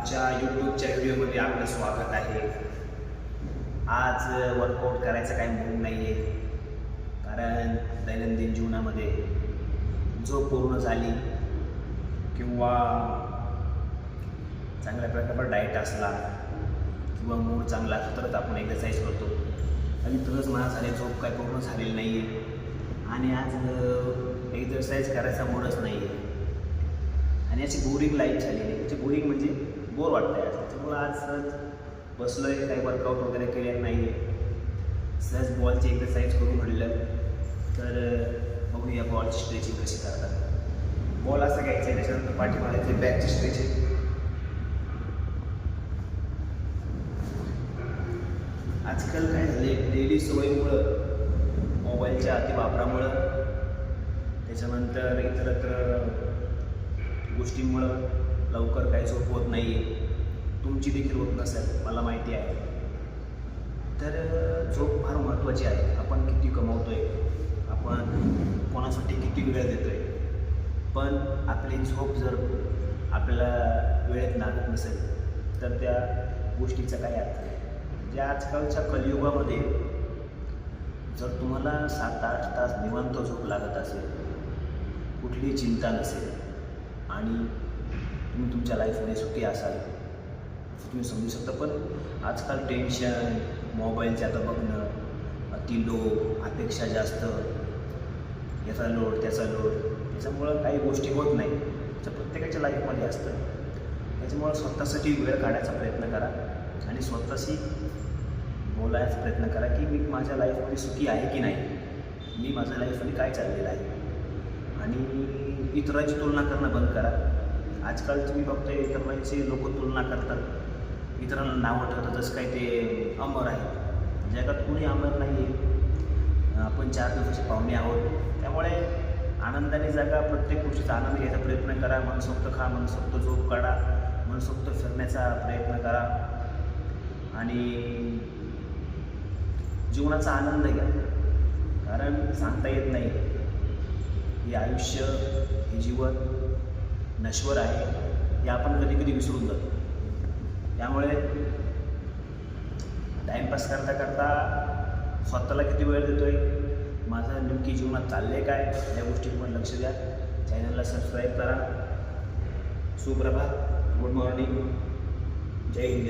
आमच्या यूट्यूबच्या व्हिडिओमध्ये आपलं स्वागत आहे. आज वर्कआउट करायचं काही मूड नाही आहे, कारण दैनंदिन जीवनामध्ये झोप पूर्ण झाली किंवा चांगल्या प्रकारचा डाएट असला किंवा मूड चांगला असला तरच आपण एक्सरसाइज करतो. आणि तरच मला झाले झोप काय पूर्ण झालेली नाही आहे आणि आज एक्सरसाइज करायचा मूडच नाही आहे आणि अशी बोरिंग लाईफ झालेली आहे. म्हणजे बोरिंग म्हणजे बोर वाटतं आहे. त्याच्यामुळं आज सहज बसलो आहे, काही वर्कआउट वगैरे केलेलं नाही आहे. सहज बॉलची एक्सरसाइज करू म्हटलं तर बघूया बॉलची स्ट्रेचिंग कशी करतात. बॉल असं घ्यायचं आहे, त्याच्यानंतर पाठी मारायची, बॅकची स्ट्रेचिंग. आजकाल काय झाले, डेली सवयीमुळं, मोबाईलच्या अतिवापरामुळं, त्याच्यानंतर इतरत्र गोष्टींमुळं लवकर काही झोप होत नाही आहे. तुमची देखील होत नसेल, मला माहिती आहे. तर झोप फार महत्त्वाची आहे. आपण किती कमवतो आहे, आपण कोणासाठी किती वेळ देतो आहे, पण आपली झोप जर आपल्याला वेळेत लागत नसेल तर त्या गोष्टीचा काही अर्थ नाही. म्हणजे आजकालच्या कलियुगामध्ये जर तुम्हाला 7-8 तास निवांत झोप लागत असेल, कुठलीही चिंता नसेल आणि तुम्ही तुमच्या लाईफमध्ये सुखी असाल असं तुम्ही समजू शकता. पण आजकाल टेन्शन, मोबाईलचे आता बघणं, अति लोड, अपेक्षा जास्त, याचा लोड त्याचा लोड, त्याच्यामुळं काही गोष्टी होत नाही. त्या प्रत्येकाच्या लाईफमध्ये असतं. त्याच्यामुळं स्वतःसाठी वेळ काढायचा प्रयत्न करा आणि स्वतःशी बोलायचा प्रयत्न करा की मी माझ्या लाईफमध्ये सुखी आहे की नाही, मी माझ्या लाईफमध्ये काय चाललेलं आहे. आणि इतरांची तुलना करणं बंद करा. आजकाल तुम्ही बघतोय इतरांची लोक तुलना करतात, इतरांना नावं ठेवतात जसं काय ते अमर आहे. जगात कोणी अमर नाही आहे. आपण 4 दिवसाचे पाहुणे आहोत. त्यामुळे आनंदाने जगा, प्रत्येक गोष्टीचा आनंद घ्यायचा प्रयत्न करा. मनसोक्त खा, मनसोक्त झोप काढा, मनसोक्त फिरण्याचा प्रयत्न करा आणि जीवनाचा आनंद घ्या. कारण सांगता येत नाही, हे आयुष्य, हे जीवन नश्वर आहे, हे आपण कधी कधी विसरून जातो. त्यामुळे टाईमपास करता करता स्वतःला किती वेळ देतो आहे, माझं नेमकी जीवनात चाललं आहे काय, या गोष्टींवर लक्ष द्या. चॅनलला सबस्क्राईब करा. सुप्रभात, गुड मॉर्निंग, जय हिंद.